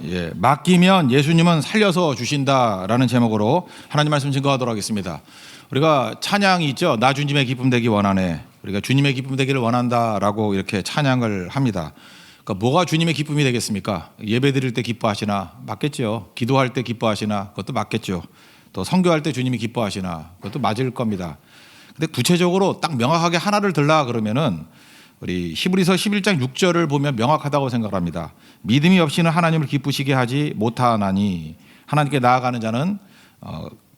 예, 맡기면 예수님은 살려서 주신다라는 제목으로 하나님 말씀 증거하도록 하겠습니다. 우리가 찬양이 있죠. 나 주님의 기쁨 되기 원하네. 우리가 주님의 기쁨 되기를 원한다라고 이렇게 찬양을 합니다. 그러니까 뭐가 주님의 기쁨이 되겠습니까? 예배 드릴 때 기뻐하시나? 맞겠죠. 기도할 때 기뻐하시나? 그것도 맞겠죠. 또 선교할 때 주님이 기뻐하시나? 그것도 맞을 겁니다. 근데 구체적으로 딱 명확하게 하나를 들라 그러면은 우리 히브리서 11장 6절을 보면 명확하다고 생각합니다. 믿음이 없이는 하나님을 기쁘시게 하지 못하나니 하나님께 나아가는 자는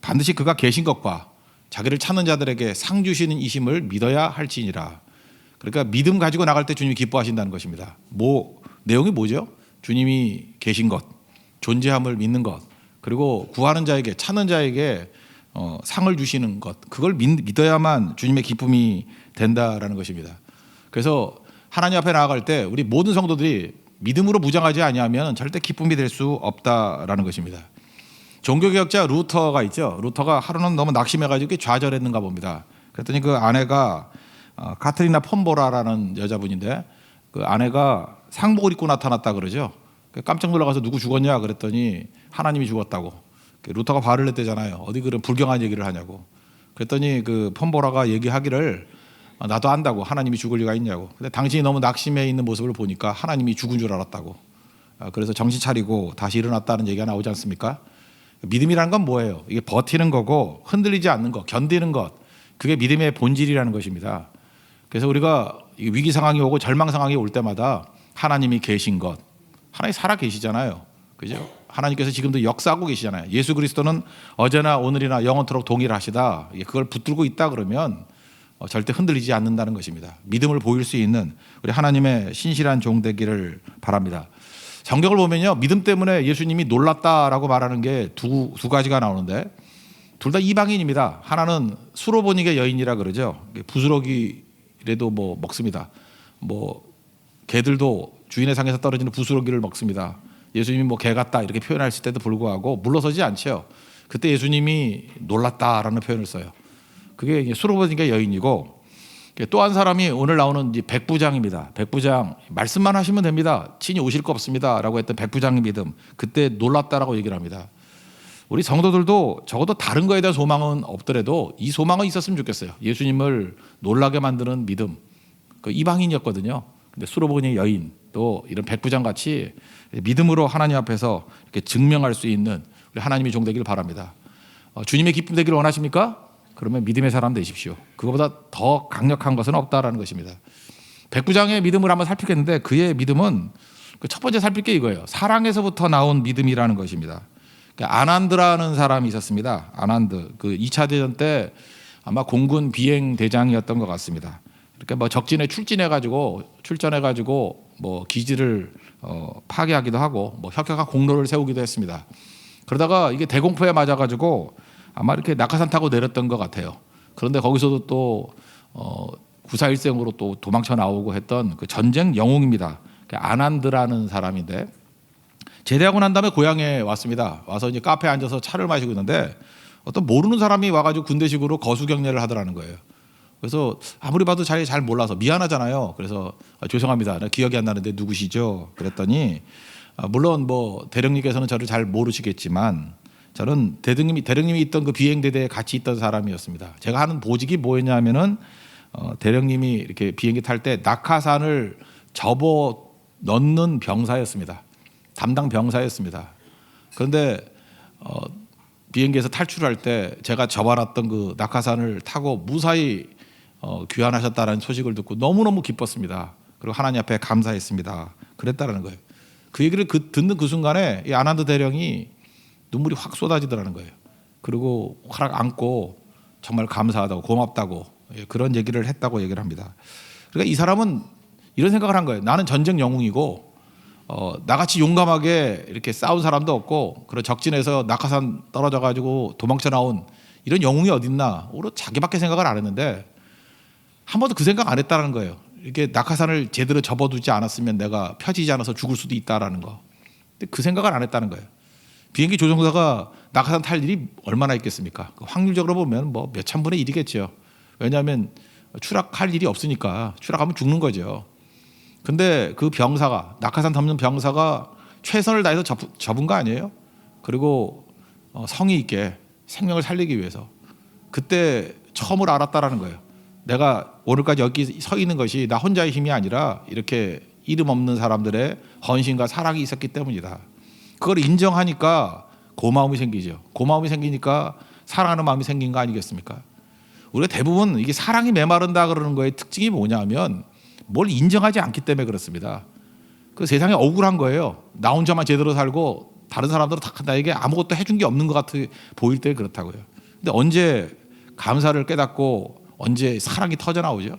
반드시 그가 계신 것과 자기를 찾는 자들에게 상 주시는 이심을 믿어야 할지니라. 그러니까 믿음 가지고 나갈 때 주님이 기뻐하신다는 것입니다. 내용이 뭐죠? 주님이 계신 것, 존재함을 믿는 것, 그리고 구하는 자에게 찾는 자에게 상을 주시는 것, 그걸 믿어야만 주님의 기쁨이 된다라는 것입니다. 그래서 하나님 앞에 나아갈 때 우리 모든 성도들이 믿음으로 무장하지 아니하면 절대 기쁨이 될 수 없다라는 것입니다. 종교개혁자 루터가 있죠. 루터가 하루는 너무 낙심해가지고 좌절했는가 봅니다. 그랬더니 그 아내가 카트리나 폼보라라는 여자분인데 그 아내가 상복을 입고 나타났다 그러죠. 깜짝 놀라서 누구 죽었냐 그랬더니 하나님이 죽었다고. 루터가 발을 냈대잖아요. 어디 그런 불경한 얘기를 하냐고. 그랬더니 그 폼보라가 얘기하기를 나도 안다고. 하나님이 죽을 리가 있냐고. 근데 당신이 너무 낙심해 있는 모습을 보니까 하나님이 죽은 줄 알았다고. 그래서 정신 차리고 다시 일어났다는 얘기가 나오지 않습니까? 믿음이라는 건 뭐예요? 이게 버티는 거고 흔들리지 않는 것, 견디는 것. 그게 믿음의 본질이라는 것입니다. 그래서 우리가 위기 상황이 오고 절망 상황이 올 때마다 하나님이 계신 것. 하나님 살아 계시잖아요. 그죠? 하나님께서 지금도 역사하고 계시잖아요. 예수 그리스도는 어제나 오늘이나 영원토록 동일하시다. 그걸 붙들고 있다 그러면 절대 흔들리지 않는다는 것입니다. 믿음을 보일 수 있는 우리 하나님의 신실한 종 되기를 바랍니다. 성경을 보면요, 믿음 때문에 예수님이 놀랐다라고 말하는 게 두 가지가 나오는데 둘 다 이방인입니다. 하나는 수로보니게 여인이라 그러죠. 부스러기라도 뭐 먹습니다. 뭐 개들도 주인의 상에서 떨어지는 부스러기를 먹습니다. 예수님이 뭐 개 같다 이렇게 표현했을 때도 불구하고 물러서지 않죠. 그때 예수님이 놀랐다라는 표현을 써요. 그게 수로보니게 여인이고 또 한 사람이 오늘 나오는 백부장입니다. 백부장 말씀만 하시면 됩니다. 친히 오실 거 없습니다라고 했던 백부장의 믿음. 그때 놀랐다라고 얘기를 합니다. 우리 성도들도 적어도 다른 거에 대한 소망은 없더라도 이 소망은 있었으면 좋겠어요. 예수님을 놀라게 만드는 믿음. 그 이방인이었거든요. 근데 수로보니 여인 또 이런 백부장 같이 믿음으로 하나님 앞에서 이렇게 증명할 수 있는 우리 하나님의 종 되기를 바랍니다. 주님의 기쁨 되기를 원하십니까? 그러면 믿음의 사람 되십시오. 그거보다 더 강력한 것은 없다라는 것입니다. 백부장의 믿음을 한번 살피겠는데 그의 믿음은 첫 번째 살필 게 이거예요. 사랑에서부터 나온 믿음이라는 것입니다. 아난드라는 사람이 있었습니다. 아난드. 그 2차 대전 때 아마 공군 비행 대장이었던 것 같습니다. 이렇게 뭐 적진에 출전해가지고 뭐 기지를 파괴하기도 하고 뭐 혁혁한 공로를 세우기도 했습니다. 그러다가 이게 대공포에 맞아가지고 아마 이렇게 낙하산 타고 내렸던 것 같아요. 그런데 거기서도 또 구사일생으로 또 도망쳐 나오고 했던 그 전쟁 영웅입니다. 아난드라는 사람인데 제대하고 난 다음에 고향에 왔습니다. 와서 이제 카페에 앉아서 차를 마시고 있는데 어떤 모르는 사람이 와가지고 군대식으로 거수경례를 하더라는 거예요. 그래서 아무리 봐도 잘 몰라서 미안하잖아요. 그래서 죄송합니다. 기억이 안 나는데 누구시죠? 그랬더니 물론 뭐 대령님께서는 저를 잘 모르시겠지만 저는 대령님이 있던 그 비행대대에 같이 있던 사람이었습니다. 제가 하는 보직이 뭐였냐면은 대령님이 이렇게 비행기 탈 때 낙하산을 접어 넣는 병사였습니다. 담당 병사였습니다. 그런데 비행기에서 탈출할 때 제가 접어놨던 그 낙하산을 타고 무사히 귀환하셨다는 소식을 듣고 너무너무 기뻤습니다. 그리고 하나님 앞에 감사했습니다. 그랬다라는 거예요. 그 얘기를 듣는 그 순간에 이 아난드 대령이 눈물이 확 쏟아지더라는 거예요. 그리고 확 안고 정말 감사하다고 고맙다고 그런 얘기를 했다고 얘기를 합니다. 그러니까 이 사람은 이런 생각을 한 거예요. 나는 전쟁 영웅이고 나같이 용감하게 이렇게 싸운 사람도 없고 그런 적진에서 낙하산 떨어져가지고 도망쳐 나온 이런 영웅이 어딨나. 오히려 자기밖에 생각을 안 했는데 한 번도 그 생각 안 했다는 거예요. 이렇게 낙하산을 제대로 접어두지 않았으면 내가 펴지지 않아서 죽을 수도 있다라는 거. 근데 그 생각을 안 했다는 거예요. 비행기 조종사가 낙하산 탈 일이 얼마나 있겠습니까? 확률적으로 보면 뭐 몇천 분의 1이겠죠. 왜냐하면 추락할 일이 없으니까 추락하면 죽는 거죠. 근데 그 병사가 낙하산 덮는 병사가 최선을 다해서 접은 거 아니에요? 그리고 성의 있게 생명을 살리기 위해서 그때 처음으로 알았다라는 거예요. 내가 오늘까지 여기 서 있는 것이 나 혼자의 힘이 아니라 이렇게 이름 없는 사람들의 헌신과 사랑이 있었기 때문이다. 그걸 인정하니까 고마움이 생기죠. 고마움이 생기니까 사랑하는 마음이 생긴 거 아니겠습니까? 우리가 대부분 이게 사랑이 메마른다 그러는 거의 특징이 뭐냐면 뭘 인정하지 않기 때문에 그렇습니다. 그 세상에 억울한 거예요. 나 혼자만 제대로 살고 다른 사람들은 다 나에게 아무것도 해준 게 없는 것 같아 보일 때 그렇다고요. 근데 언제 감사를 깨닫고 언제 사랑이 터져 나오죠?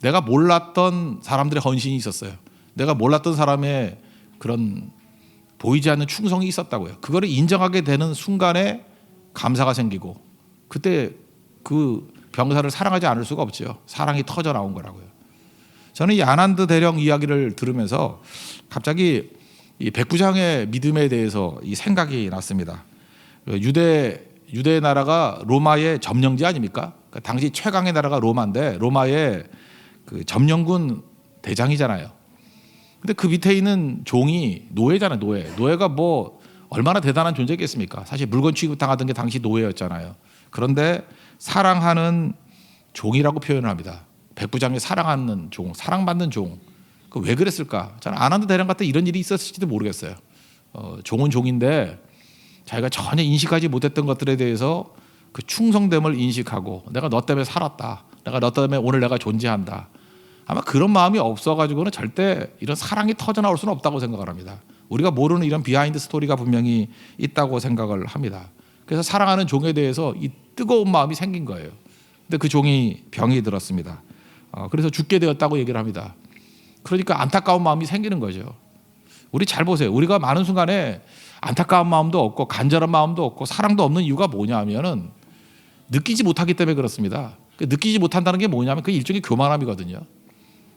내가 몰랐던 사람들의 헌신이 있었어요. 내가 몰랐던 사람의 그런 보이지 않는 충성이 있었다고요. 그거를 인정하게 되는 순간에 감사가 생기고 그때 그 병사를 사랑하지 않을 수가 없죠. 사랑이 터져 나온 거라고요. 저는 이 아난드 대령 이야기를 들으면서 갑자기 이 백부장의 믿음에 대해서 이 생각이 났습니다. 유대 나라가 로마의 점령지 아닙니까? 그러니까 당시 최강의 나라가 로마인데 로마의 그 점령군 대장이잖아요. 근데 그 밑에 있는 종이 노예잖아요. 노예가 뭐 얼마나 대단한 존재겠습니까? 사실 물건 취급당하던 게 당시 노예였잖아요. 그런데 사랑하는 종이라고 표현을 합니다. 백부장이 사랑하는 종, 사랑받는 종. 그 왜 그랬을까? 저는 아난드 대령 같은 이런 일이 있었을지도 모르겠어요. 종은 종인데 자기가 전혀 인식하지 못했던 것들에 대해서 그 충성됨을 인식하고 내가 너 때문에 살았다. 내가 너 때문에 오늘 내가 존재한다. 아마 그런 마음이 없어가지고는 절대 이런 사랑이 터져 나올 수는 없다고 생각을 합니다. 우리가 모르는 이런 비하인드 스토리가 분명히 있다고 생각을 합니다. 그래서 사랑하는 종에 대해서 이 뜨거운 마음이 생긴 거예요. 근데 그 종이 병이 들었습니다. 그래서 죽게 되었다고 얘기를 합니다. 그러니까 안타까운 마음이 생기는 거죠. 우리 잘 보세요. 우리가 많은 순간에 안타까운 마음도 없고 간절한 마음도 없고 사랑도 없는 이유가 뭐냐면은 느끼지 못하기 때문에 그렇습니다. 느끼지 못한다는 게 뭐냐면 그 일종의 교만함이거든요.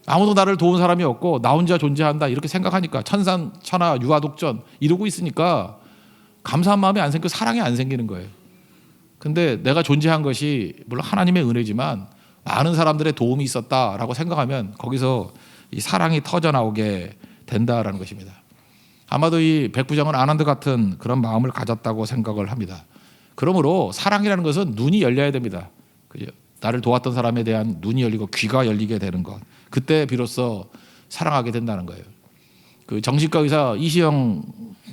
아무도 나를 도운 사람이 없고 나 혼자 존재한다 이렇게 생각하니까 천하 유아독전 이러고 있으니까 감사한 마음이 안 생기고 사랑이 안 생기는 거예요. 근데 내가 존재한 것이 물론 하나님의 은혜지만 많은 사람들의 도움이 있었다라고 생각하면 거기서 이 사랑이 터져 나오게 된다라는 것입니다. 아마도 이 백부장은 아난드 같은 그런 마음을 가졌다고 생각을 합니다. 그러므로 사랑이라는 것은 눈이 열려야 됩니다. 그죠? 나를 도왔던 사람에 대한 눈이 열리고 귀가 열리게 되는 것. 그때 비로소 사랑하게 된다는 거예요. 그 정신과 의사 이시영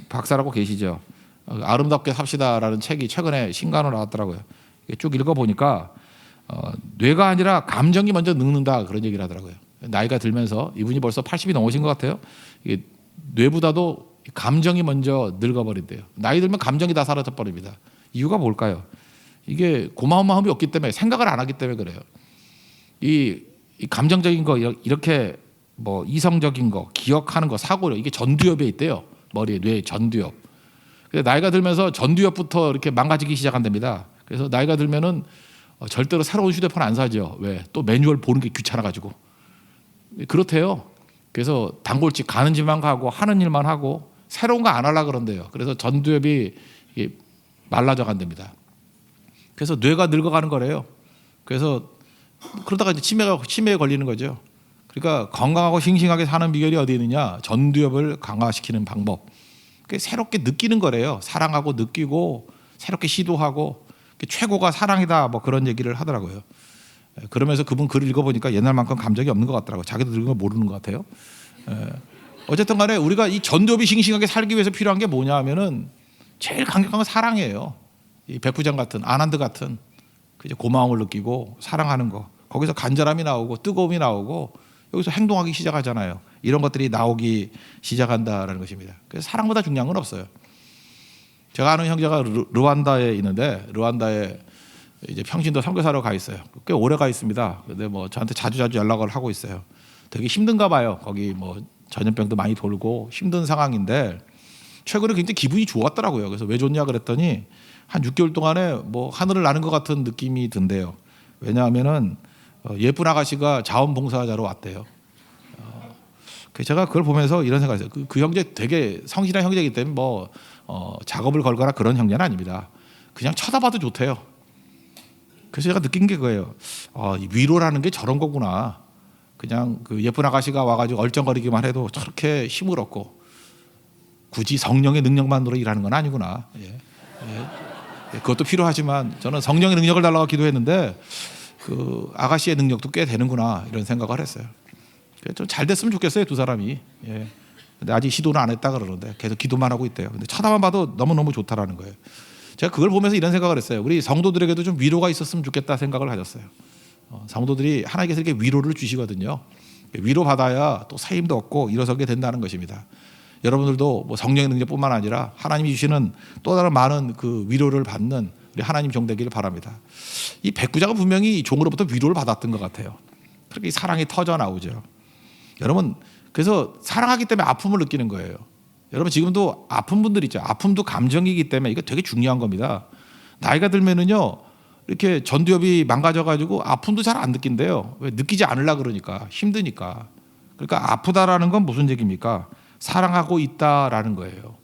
박사라고 계시죠. 아름답게 삽시다라는 책이 최근에 신간으로 나왔더라고요. 쭉 읽어보니까 뇌가 아니라 감정이 먼저 늙는다 그런 얘기를 하더라고요. 나이가 들면서 이분이 벌써 80이 넘으신 것 같아요. 이게 뇌보다도 감정이 먼저 늙어버린대요. 나이 들면 감정이 다 사라져 버립니다. 이유가 뭘까요? 이게 고마운 마음이 없기 때문에 생각을 안 하기 때문에 그래요. 이 감정적인 거 이렇게 뭐 이성적인 거 기억하는 거 사고력 이게 전두엽에 있대요. 머리에 뇌 전두엽. 근데 나이가 들면서 전두엽부터 이렇게 망가지기 시작한답니다. 그래서 나이가 들면은 절대로 새로운 휴대폰 안 사죠. 왜? 또 매뉴얼 보는 게 귀찮아 가지고. 그렇대요. 그래서 단골집 가는 집만 가고 하는 일만 하고 새로운 거 안 하려고 그런대요. 그래서 전두엽이 말라져 간답니다. 그래서 뇌가 늙어가는 거래요. 그래서 그러다가 이제 치매에 걸리는 거죠. 그러니까 건강하고 싱싱하게 사는 비결이 어디 있느냐? 전두엽을 강화시키는 방법. 새롭게 느끼는 거래요. 사랑하고 느끼고 새롭게 시도하고 최고가 사랑이다 뭐 그런 얘기를 하더라고요. 그러면서 그분 글을 읽어보니까 옛날만큼 감정이 없는 것 같더라고요. 자기도 늙은 거 모르는 것 같아요. 어쨌든 간에 우리가 이 전두엽이 싱싱하게 살기 위해서 필요한 게 뭐냐 하면은 제일 강력한 건 사랑이에요. 이 백부장 같은 아난드 같은 고마움을 느끼고 사랑하는 거. 거기서 간절함이 나오고 뜨거움이 나오고 여기서 행동하기 시작하잖아요. 이런 것들이 나오기 시작한다라는 것입니다. 그래서 사랑보다 중요한 건 없어요. 제가 아는 형제가 르완다에 있는데 르완다에 이제 평신도 선교사로 가 있어요. 꽤 오래 가 있습니다. 근데 뭐 저한테 자주 연락을 하고 있어요. 되게 힘든가 봐요. 거기 뭐 전염병도 많이 돌고 힘든 상황인데 최근에 굉장히 기분이 좋았더라고요. 그래서 왜 좋냐 그랬더니 한 6개월 동안에 뭐 하늘을 나는 것 같은 느낌이 든대요. 왜냐하면은 예쁜 아가씨가 자원봉사자로 왔대요. 제가 그걸 보면서 이런 생각을 했어요. 그 형제 되게 성실한 형제이기 때문에 뭐 작업을 걸거나 그런 형제는 아닙니다. 그냥 쳐다봐도 좋대요. 그래서 제가 느낀 게 그거예요. 위로라는 게 저런 거구나. 그냥 그 예쁜 아가씨가 와가지고 얼쩡거리기만 해도 저렇게 힘을 얻고 굳이 성령의 능력만으로 일하는 건 아니구나. 예. 그것도 필요하지만 저는 성령의 능력을 달라고 기도했는데 그 아가씨의 능력도 꽤 되는구나 이런 생각을 했어요. 좀 잘 됐으면 좋겠어요, 두 사람이. 예. 근데 아직 시도는 안 했다 그러는데 계속 기도만 하고 있대요. 근데 쳐다만 봐도 너무너무 좋다라는 거예요. 제가 그걸 보면서 이런 생각을 했어요. 우리 성도들에게도 좀 위로가 있었으면 좋겠다 생각을 가졌어요. 성도들이 하나님께서 이렇게 위로를 주시거든요. 위로 받아야 또 새 힘도 얻고 일어서게 된다는 것입니다. 여러분들도 뭐 성령의 능력뿐만 아니라 하나님이 주시는 또 다른 많은 그 위로를 받는 우리 하나님 종 되기를 바랍니다. 이 백부장은 분명히 종으로부터 위로를 받았던 것 같아요. 그렇게 사랑이 터져 나오죠. 여러분, 그래서 사랑하기 때문에 아픔을 느끼는 거예요. 여러분 지금도 아픈 분들 있죠. 아픔도 감정이기 때문에 이거 되게 중요한 겁니다. 나이가 들면은요 이렇게 전두엽이 망가져가지고 아픔도 잘 안 느낀대요. 왜? 느끼지 않으려고 그러니까, 힘드니까. 그러니까 아프다라는 건 무슨 얘기입니까? 사랑하고 있다라는 거예요.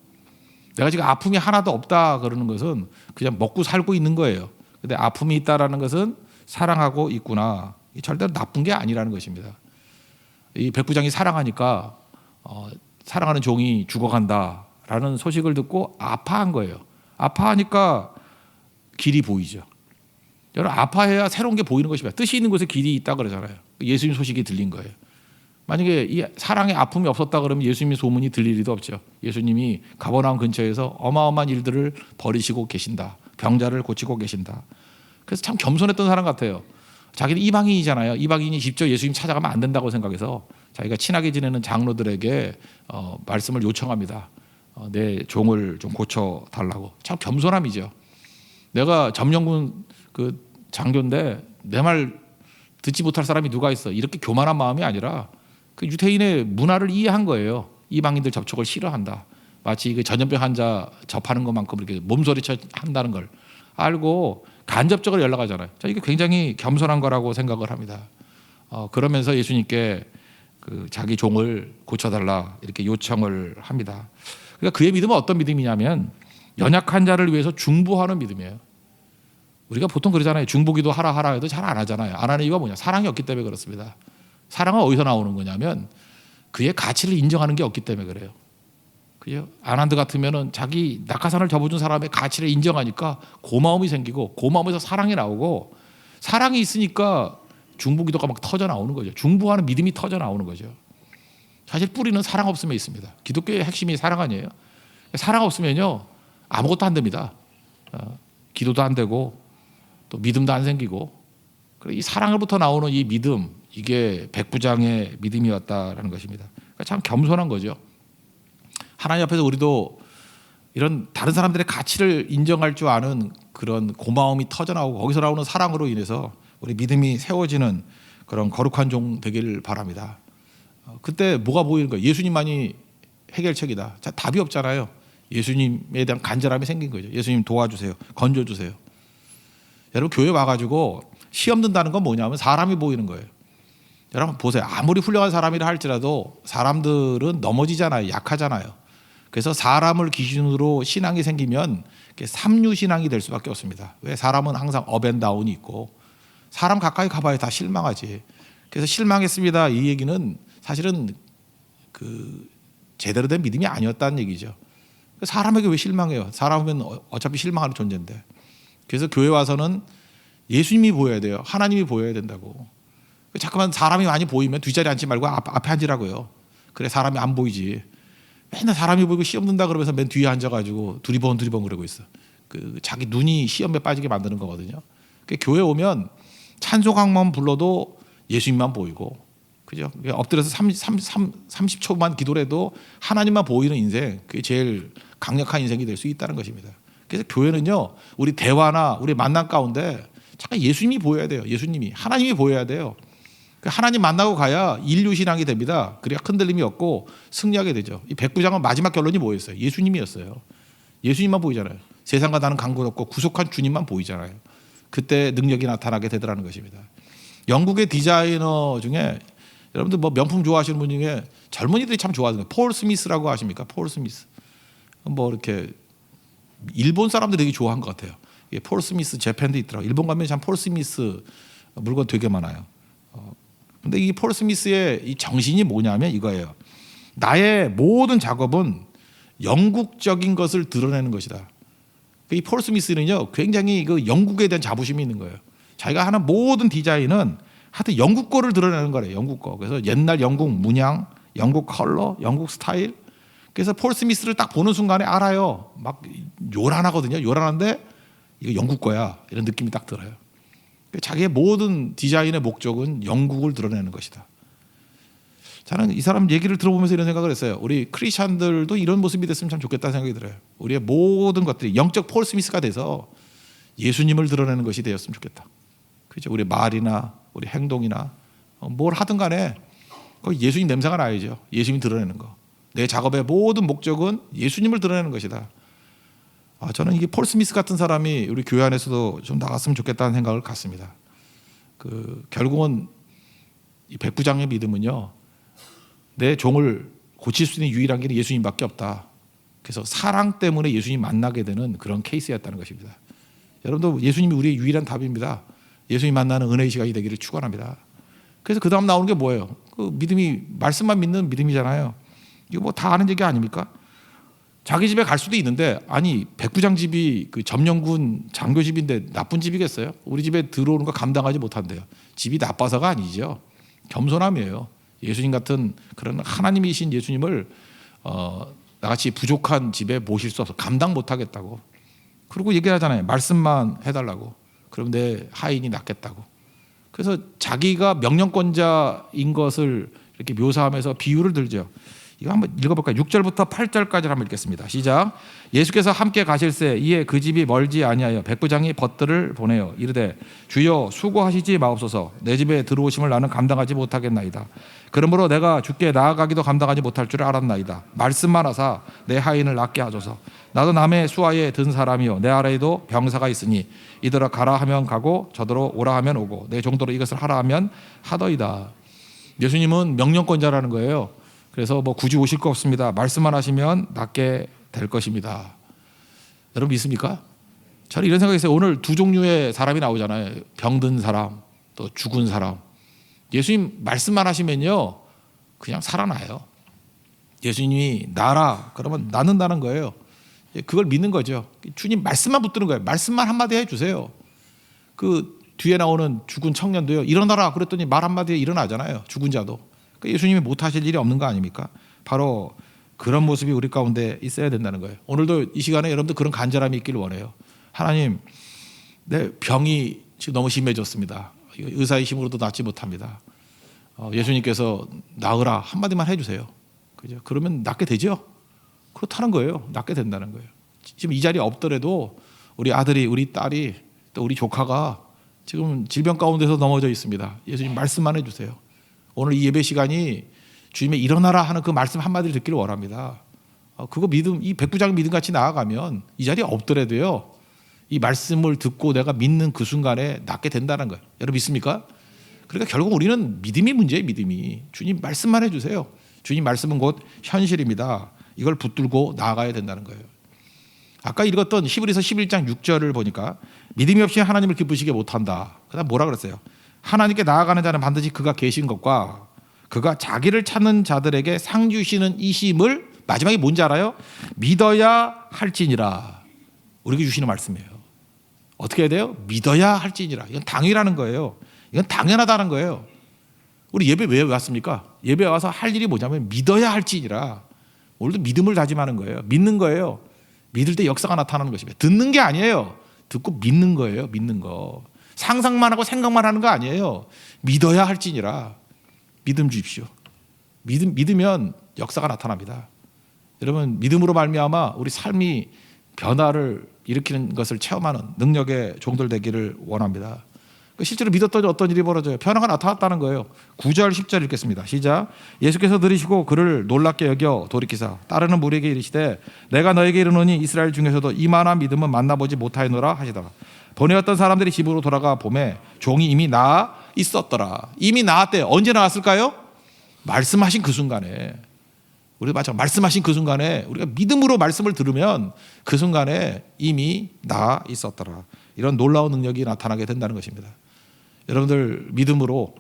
내가 지금 아픔이 하나도 없다 그러는 것은 그냥 먹고 살고 있는 거예요. 근데 아픔이 있다라는 것은 사랑하고 있구나. 절대로 나쁜 게 아니라는 것입니다. 이 백부장이 사랑하니까 사랑하는 종이 죽어간다라는 소식을 듣고 아파한 거예요. 아파하니까 길이 보이죠. 여러분, 아파해야 새로운 게 보이는 것입니다. 뜻이 있는 곳에 길이 있다 그러잖아요. 예수님 소식이 들린 거예요. 만약에 이 사랑의 아픔이 없었다 그러면 예수님의 소문이 들릴 일도 없죠. 예수님이 가버나움 근처에서 어마어마한 일들을 벌이시고 계신다. 병자를 고치고 계신다. 그래서 참 겸손했던 사람 같아요. 자기는 이방인이잖아요. 이방인이 직접 예수님 찾아가면 안 된다고 생각해서 자기가 친하게 지내는 장로들에게 말씀을 요청합니다. 내 종을 좀 고쳐달라고. 참 겸손함이죠. 내가 점령군 그 장교인데 내 말 듣지 못할 사람이 누가 있어. 이렇게 교만한 마음이 아니라 그 유대인의 문화를 이해한 거예요. 이방인들 접촉을 싫어한다. 마치 그 전염병 환자 접하는 것만큼 이렇게 몸소리쳐 한다는 걸 알고 간접적으로 연락하잖아요. 자, 이게 굉장히 겸손한 거라고 생각을 합니다. 그러면서 예수님께 그 자기 종을 고쳐달라 이렇게 요청을 합니다. 그러니까 그의 믿음은 어떤 믿음이냐면 연약한 자를 위해서 중보하는 믿음이에요. 우리가 보통 그러잖아요. 중보기도 하라 해도 잘 안 하잖아요. 안 하는 이유가 뭐냐? 사랑이 없기 때문에 그렇습니다. 사랑은 어디서 나오는 거냐면 그의 가치를 인정하는 게 없기 때문에 그래요. 그죠? 아난드 같으면은 자기 낙하산을 접어준 사람의 가치를 인정하니까 고마움이 생기고 고마움에서 사랑이 나오고 사랑이 있으니까 중보기도가 막 터져 나오는 거죠. 중보하는 믿음이 터져 나오는 거죠. 사실 뿌리는 사랑 없음에 있습니다. 기독교의 핵심이 사랑 아니에요. 사랑 없으면요 아무것도 안 됩니다. 기도도 안 되고 또 믿음도 안 생기고 이 사랑으로부터 나오는 이 믿음 이게 백부장의 믿음이었다라는 것입니다. 그러니까 참 겸손한 거죠. 하나님 앞에서 우리도 이런 다른 사람들의 가치를 인정할 줄 아는 그런 고마움이 터져나오고 거기서 나오는 사랑으로 인해서 우리 믿음이 세워지는 그런 거룩한 종 되기를 바랍니다. 그때 뭐가 보이는 거예요? 예수님만이 해결책이다. 자, 답이 없잖아요. 예수님에 대한 간절함이 생긴 거죠. 예수님 도와주세요. 건져주세요. 여러분 교회 와가지고 시험 든다는 건 뭐냐면 사람이 보이는 거예요. 여러분 보세요. 아무리 훌륭한 사람이라 할지라도 사람들은 넘어지잖아요. 약하잖아요. 그래서 사람을 기준으로 신앙이 생기면 삼류신앙이 될 수밖에 없습니다. 왜? 사람은 항상 업앤다운이 있고 사람 가까이 가봐야 다 실망하지. 그래서 실망했습니다. 이 얘기는 사실은 그 제대로 된 믿음이 아니었다는 얘기죠. 사람에게 왜 실망해요? 사람은 어차피 실망하는 존재인데. 그래서 교회 와서는 예수님이 보여야 돼요. 하나님이 보여야 된다고. 자꾸만 사람이 많이 보이면 뒷자리 앉지 말고 앞에 앉으라고요. 그래 사람이 안 보이지. 맨날 사람이 보이고 시험 든다 그러면서 맨 뒤에 앉아가지고 두리번 그러고 있어. 그 자기 눈이 시험에 빠지게 만드는 거거든요. 교회 오면 찬송악만 불러도 예수님만 보이고, 그죠? 엎드려서 30초만 기도를 해도 하나님만 보이는 인생, 그게 제일 강력한 인생이 될 수 있다는 것입니다. 그래서 교회는요, 우리 대화나 우리 만남 가운데 잠깐 예수님이 보여야 돼요. 예수님이, 하나님이 보여야 돼요. 하나님 만나고 가야 인류 신앙이 됩니다. 그래야 흔들림이 없고 승리하게 되죠. 이 백부장은 마지막 결론이 뭐였어요? 예수님이었어요. 예수님만 보이잖아요. 세상과 나는 관계 없고 구속한 주님만 보이잖아요. 그때 능력이 나타나게 되더라는 것입니다. 영국의 디자이너 중에 여러분들 뭐 명품 좋아하시는 분 중에 젊은이들이 참 좋아하거든요. 폴 스미스라고 아십니까? 폴 스미스. 뭐 이렇게 일본 사람들이 되게 좋아한 것 같아요. 폴 스미스 재팬도 있더라고요. 일본 가면 참 폴 스미스 물건 되게 많아요. 근데 이 폴 스미스의 이 정신이 뭐냐면 이거예요. 나의 모든 작업은 영국적인 것을 드러내는 것이다. 이 폴 스미스는요, 굉장히 그 영국에 대한 자부심이 있는 거예요. 자기가 하는 모든 디자인은 하여튼 영국 거를 드러내는 거래요. 영국 거. 그래서 옛날 영국 문양, 영국 컬러, 영국 스타일. 그래서 폴 스미스를 딱 보는 순간에 알아요. 막 요란하거든요. 요란한데 이거 영국 거야. 이런 느낌이 딱 들어요. 자기의 모든 디자인의 목적은 영국을 드러내는 것이다. 저는 이 사람 얘기를 들어보면서 이런 생각을 했어요. 우리 크리스찬들도 이런 모습이 됐으면 참 좋겠다는 생각이 들어요. 우리의 모든 것들이 영적 폴 스미스가 돼서 예수님을 드러내는 것이 되었으면 좋겠다. 그렇죠? 우리 말이나 우리 행동이나 뭘 하든 간에 거기 예수님 냄새가 나야죠. 예수님이 드러내는 거. 내 작업의 모든 목적은 예수님을 드러내는 것이다. 저는 이게 폴 스미스 같은 사람이 우리 교회 안에서도 좀 나갔으면 좋겠다는 생각을 갖습니다. 결국은 이 백부장의 믿음은요, 내 종을 고칠 수 있는 유일한 길은 예수님밖에 없다. 그래서 사랑 때문에 예수님 만나게 되는 그런 케이스였다는 것입니다. 여러분도 예수님이 우리의 유일한 답입니다. 예수님 만나는 은혜의 시간이 되기를 축원합니다. 그래서 그 다음 나오는 게 뭐예요? 그 믿음이 말씀만 믿는 믿음이잖아요. 이거 뭐 다 아는 얘기 아닙니까? 자기 집에 갈 수도 있는데, 아니 백부장 집이 그 점령군 장교 집인데 나쁜 집이겠어요? 우리 집에 들어오는 거 감당하지 못한대요. 집이 나빠서가 아니죠. 겸손함이에요. 예수님 같은 그런 하나님이신 예수님을 나같이 부족한 집에 모실 수 없어. 감당 못하겠다고. 그리고 얘기하잖아요. 말씀만 해달라고. 그럼 내 하인이 낫겠다고. 그래서 자기가 명령권자인 것을 이렇게 묘사하면서 비유를 들죠. 이거 한번 읽어볼까요? 6절부터 8절까지 한번 읽겠습니다. 시작. 예수께서 함께 가실새 이에 그 집이 멀지 아니하여 백부장이 벗들을 보내어 이르되 주여 수고하시지 마옵소서. 내 집에 들어오심을 나는 감당하지 못하겠나이다. 그러므로 내가 주께 나아가기도 감당하지 못할 줄 알았나이다. 말씀만 하사 내 하인을 낫게 하소서. 나도 남의 수하에 든 사람이요 내 아래에도 병사가 있으니 이더러 가라 하면 가고 저더러 오라 하면 오고 내 종도로 이것을 하라 하면 하더이다. 예수님은 명령권자라는 거예요. 그래서 뭐 굳이 오실 거 없습니다. 말씀만 하시면 낫게 될 것입니다. 여러분 믿습니까? 저는 이런 생각이 있어요. 오늘 두 종류의 사람이 나오잖아요. 병든 사람, 또 죽은 사람. 예수님 말씀만 하시면요, 그냥 살아나요. 예수님이 나라 그러면 낫는다는 거예요. 그걸 믿는 거죠. 주님 말씀만 붙드는 거예요. 말씀만 한마디 해주세요. 그 뒤에 나오는 죽은 청년도요, 일어나라 그랬더니 말 한마디에 일어나잖아요. 죽은 자도. 그러니까 예수님이 못하실 일이 없는 거 아닙니까? 바로 그런 모습이 우리 가운데 있어야 된다는 거예요. 오늘도 이 시간에 여러분들 그런 간절함이 있기를 원해요. 하나님, 내 병이 지금 너무 심해졌습니다. 의사의 힘으로도 낫지 못합니다. 예수님께서 나으라 한마디만 해주세요. 그죠? 그러면 낫게 되죠? 그렇다는 거예요. 낫게 된다는 거예요. 지금 이 자리에 없더라도 우리 아들이, 우리 딸이, 또 우리 조카가 지금 질병 가운데서 넘어져 있습니다. 예수님 말씀만 해주세요. 오늘 이 예배 시간이 주님의 일어나라 하는 그 말씀 한마디를 듣기를 원합니다. 그거 믿음, 이 백부장 믿음 같이 나아가면 이 자리에 없더라도요, 이 말씀을 듣고 내가 믿는 그 순간에 낫게 된다는 거예요. 여러분 믿습니까? 그러니까 결국 우리는 믿음이 문제예요. 믿음이. 주님 말씀만 해주세요. 주님 말씀은 곧 현실입니다. 이걸 붙들고 나아가야 된다는 거예요. 아까 읽었던 히브리서 11장 6절을 보니까 믿음이 없이 하나님을 기쁘시게 못한다. 그다음 뭐라 그랬어요? 하나님께 나아가는 자는 반드시 그가 계신 것과 그가 자기를 찾는 자들에게 상 주시는 이심을, 마지막에 뭔지 알아요? 믿어야 할지니라. 우리에게 주시는 말씀이에요. 어떻게 해야 돼요? 믿어야 할지니라. 이건 당위라는 거예요. 이건 당연하다는 거예요. 우리 예배 왜 왔습니까? 예배 와서 할 일이 뭐냐면 믿어야 할지니라. 오늘도 믿음을 다짐하는 거예요. 믿는 거예요. 믿을 때 역사가 나타나는 것입니다. 듣는 게 아니에요. 듣고 믿는 거예요. 믿는 거. 상상만 하고 생각만 하는 거 아니에요. 믿어야 할지니라. 믿음 주십시오. 믿으면 역사가 나타납니다. 여러분 믿음으로 말미암아 우리 삶이 변화를 일으키는 것을 체험하는 능력의 종들 되기를 원합니다. 실제로 믿었더니 어떤 일이 벌어져요? 변화가 나타났다는 거예요. 9절 10절 읽겠습니다. 시작. 예수께서 들으시고 그를 놀랍게 여겨 돌이키사 따르는 무리에게 이르시되 내가 너에게 이르노니 이스라엘 중에서도 이만한 믿음은 만나보지 못하였노라 하시더라. 보내었던 사람들이 집으로 돌아가 보매 종이 이미 나아 있었더라. 이미 나았대요. 언제 나았을까요? 말씀하신 그 순간에. 우리가 마찬가지로 말씀하신 그 순간에 우리가 믿음으로 말씀을 들으면 그 순간에 이미 나아 있었더라. 이런 놀라운 능력이 나타나게 된다는 것입니다. 여러분들 믿음으로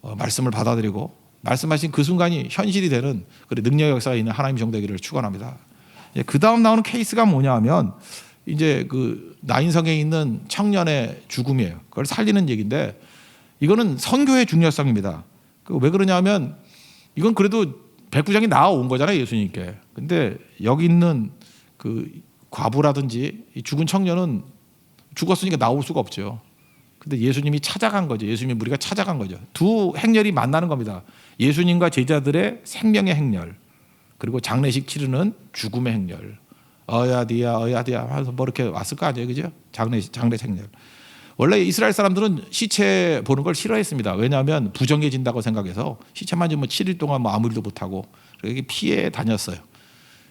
말씀을 받아들이고 말씀하신 그 순간이 현실이 되는 그런 능력 역사가 있는 하나님 종 되기를 축원합니다. 그 다음 나오는 케이스가 뭐냐면 이제 그 나인성에 있는 청년의 죽음이에요. 그걸 살리는 얘기인데 이거는 선교의 중요성입니다. 왜 그러냐면 이건 그래도 백부장이 나와온 거잖아요, 예수님께. 근데 여기 있는 그 과부라든지 죽은 청년은 죽었으니까 나올 수가 없죠. 근데 예수님이 찾아간 거죠. 예수님이 우리가 찾아간 거죠. 두 행렬이 만나는 겁니다. 예수님과 제자들의 생명의 행렬, 그리고 장례식 치르는 죽음의 행렬. 어야디야 어야디야 하면서 뭐 이렇게 왔을 거 아니에요, 그죠? 장례 행렬. 원래 이스라엘 사람들은 시체 보는 걸 싫어했습니다. 왜냐하면 부정해진다고 생각해서 시체만 지면 7일 동안 뭐 아무 일도 못하고 이렇게 피해 다녔어요.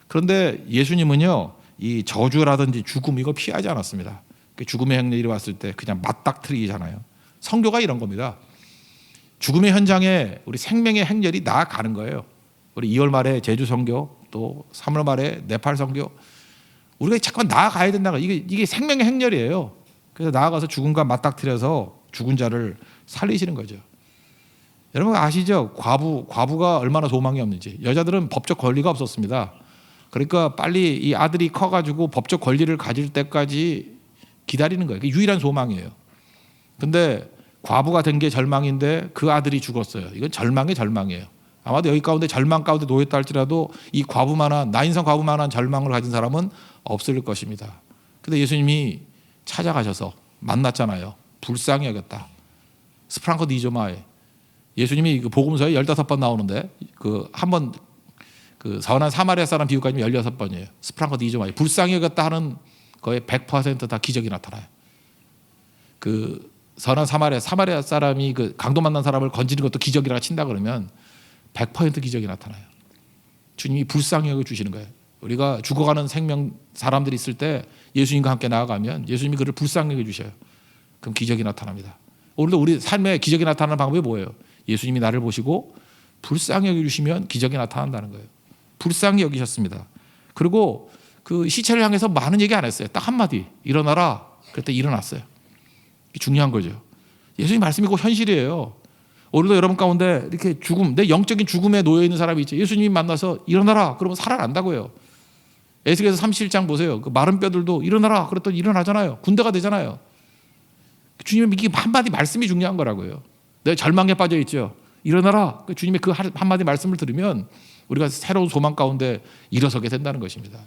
그런데 예수님은요, 이 저주라든지 죽음 이거 피하지 않았습니다. 죽음의 행렬이 왔을 때 그냥 맞닥뜨리잖아요. 성교가 이런 겁니다. 죽음의 현장에 우리 생명의 행렬이 나아가는 거예요. 우리 2월 말에 제주 선교, 또 3월 말에 네팔 선교, 우리가 잠깐 나아가야 된다. 이게 생명의 행렬이에요. 그래서 나아가서 죽음과 맞닥뜨려서 죽은 자를 살리시는 거죠. 여러분 아시죠? 과부가 얼마나 소망이 없는지. 여자들은 법적 권리가 없었습니다. 그러니까 빨리 이 아들이 커가지고 법적 권리를 가질 때까지 기다리는 거예요. 그게 유일한 소망이에요. 근데 과부가 된 게 절망인데 그 아들이 죽었어요. 이건 절망의 절망이에요. 아마도 여기 가운데 절망 가운데 놓였다 할지라도 이 과부만한, 나인성 과부만한 절망을 가진 사람은 없을 것입니다. 근데 예수님이 찾아가셔서 만났잖아요. 불쌍히 여겼다. 스프랑코 디조마에. 예수님이 그 복음서에 15번 나오는데 그 한 번 그 선한 사마리아 사람 비유까지 16번이에요. 스프랑코 디조마에. 불쌍히 여겼다 하는 거의 100% 다 기적이 나타나요. 그 선한 사마리아 사람이 그 강도 만난 사람을 건지는 것도 기적이라고 친다 그러면 100% 기적이 나타나요. 주님이 불쌍히 여겨 주시는 거예요. 우리가 죽어가는 생명 사람들이 있을 때 예수님과 함께 나아가면 예수님이 그를 불쌍히 여겨 주셔요. 그럼 기적이 나타납니다. 오늘도 우리 삶에 기적이 나타나는 방법이 뭐예요? 예수님이 나를 보시고 불쌍히 여겨 주시면 기적이 나타난다는 거예요. 불쌍히 여기셨습니다. 그리고 그 시체를 향해서 많은 얘기 안 했어요. 딱 한마디, 일어나라. 그때 일어났어요. 중요한 거죠. 예수님 말씀이 꼭 현실이에요. 오늘도 여러분 가운데 이렇게 죽음, 내 영적인 죽음에 놓여 있는 사람이 있죠. 예수님이 만나서 일어나라. 그러면 살아난다고요. 에스겔서 37장 보세요. 그 마른 뼈들도 일어나라. 그랬더니 일어나잖아요. 군대가 되잖아요. 주님의 이게 한마디 말씀이 중요한 거라고요. 내 절망에 빠져 있죠. 일어나라. 주님의 그 한마디 말씀을 들으면 우리가 새로운 소망 가운데 일어서게 된다는 것입니다.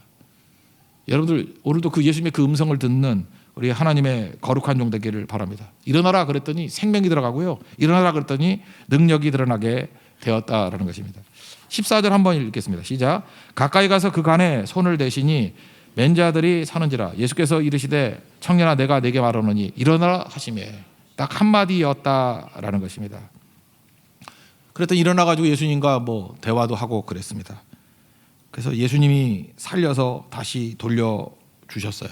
여러분들 오늘도 그 예수님의 그 음성을 듣는 우리 하나님의 거룩한 종 되기를 바랍니다. 일어나라 그랬더니 생명이 들어가고요. 일어나라 그랬더니 능력이 드러나게 되었다라는 것입니다. 14절 한번 읽겠습니다. 시작. 가까이 가서 그 간에 손을 대시니 맨 자들이 사는지라. 예수께서 이르시되 청년아 내가 네게 말하노니 일어나라 하시매. 딱 한마디였다라는 것입니다. 그랬더니 일어나가지고 예수님과 뭐 대화도 하고 그랬습니다. 그래서 예수님이 살려서 다시 돌려주셨어요.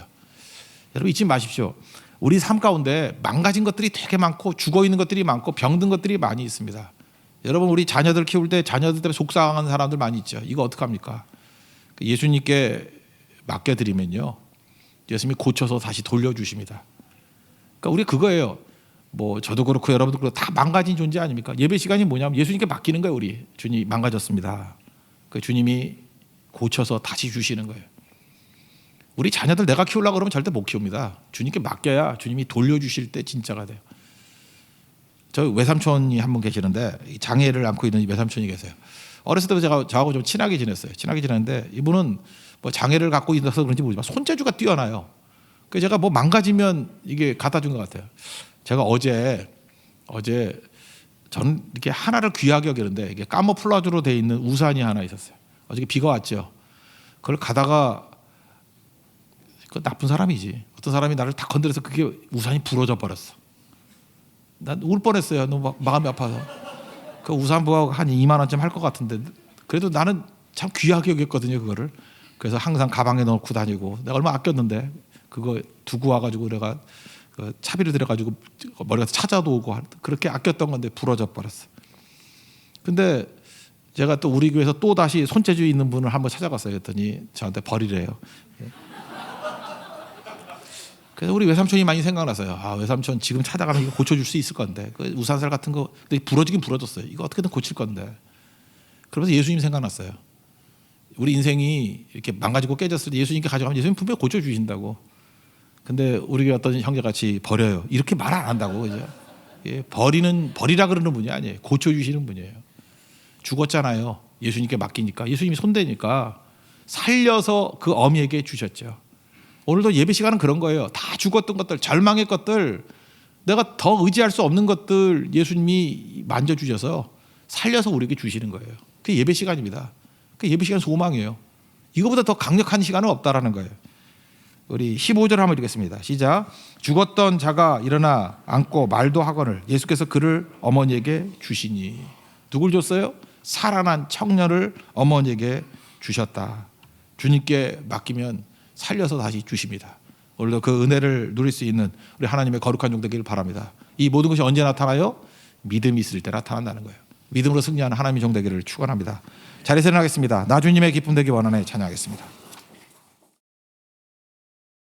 여러분 잊지 마십시오. 우리 삶 가운데 망가진 것들이 되게 많고 죽어있는 것들이 많고 병든 것들이 많이 있습니다. 여러분 우리 자녀들 키울 때 자녀들 때문에 속상한 사람들 많이 있죠. 이거 어떡합니까? 예수님께 맡겨드리면요, 예수님이 고쳐서 다시 돌려주십니다. 그러니까 우리 그거예요. 뭐 저도 그렇고 여러분도 그렇고 다 망가진 존재 아닙니까? 예배 시간이 뭐냐면 예수님께 맡기는 거예요. 우리 주님 망가졌습니다. 그 주님이 고쳐서 다시 주시는 거예요. 우리 자녀들 내가 키우려고 그러면 절대 못 키웁니다. 주님께 맡겨야 주님이 돌려주실 때 진짜가 돼요. 저 외삼촌이 한 분 계시는데 장애를 안고 있는 외삼촌이 계세요. 어렸을 때부터 저하고 좀 친하게 지냈어요. 친하게 지냈는데 이분은 뭐 장애를 갖고 있어서 그런지 모르지만 손재주가 뛰어나요. 그래서 제가 뭐 망가지면 이게 갖다 준 것 같아요. 제가 어제 저는 이렇게 하나를 귀하게 여기는데 이게 까모플라주로 돼 있는 우산이 하나 있었어요. 어저께 비가 왔죠. 그걸 가다가 그 나쁜 사람이지. 어떤 사람이 나를 다 건드려서 그게 우산이 부러져 버렸어. 난 울 뻔했어요. 너무 마음이 아파서. 그 우산 부하고 한 2만 원쯤 할 것 같은데 그래도 나는 참 귀하게 여겼거든요. 그거를. 그래서 항상 가방에 넣고 다니고 내가 얼마 아꼈는데 그거 두고 와가지고 내가 그 차비를 들여가지고 머리가 찾아도 오고 그렇게 아꼈던 건데 부러져 버렸어. 근데 제가 또 우리 교회에서 또 다시 손재주 있는 분을 한번 찾아갔어요. 그랬더니 저한테 버리래요. 그래서 우리 외삼촌이 많이 생각났어요. 아, 외삼촌 지금 찾아가면 이거 고쳐줄 수 있을 건데 그 우산살 같은 거 근데 부러지긴 부러졌어요. 이거 어떻게든 고칠 건데. 그러면서 예수님 생각났어요. 우리 인생이 이렇게 망가지고 깨졌을 때 예수님께 가져가면 예수님 분명히 고쳐주신다고. 근데 우리 어떤 형제같이 버려요. 이렇게 말 안 한다고. 그죠? 예, 버리라 그러는 분이 아니에요. 고쳐주시는 분이에요. 죽었잖아요. 예수님께 맡기니까. 예수님이 손대니까 살려서 그 어미에게 주셨죠. 오늘도 예배 시간은 그런 거예요. 다 죽었던 것들, 절망의 것들, 내가 더 의지할 수 없는 것들 예수님이 만져주셔서 살려서 우리에게 주시는 거예요. 그게 예배 시간입니다. 그 예배 시간 소망이에요. 이거보다 더 강력한 시간은 없다라는 거예요. 우리 15절 한번 읽겠습니다. 시작. 죽었던 자가 일어나 앉고 말도 하거늘 예수께서 그를 어머니에게 주시니. 누굴 줬어요? 살아난 청년을 어머니에게 주셨다. 주님께 맡기면 살려서 다시 주십니다. 오늘도 그 은혜를 누릴 수 있는 우리 하나님의 거룩한 종 되기를 바랍니다. 이 모든 것이 언제 나타나요? 믿음이 있을 때 나타난다는 거예요. 믿음으로 승리하는 하나님의 종 되기를 축원합니다. 자리에서 일어나겠습니다. 나 주님의 기쁨 되기 원하네 찬양하겠습니다.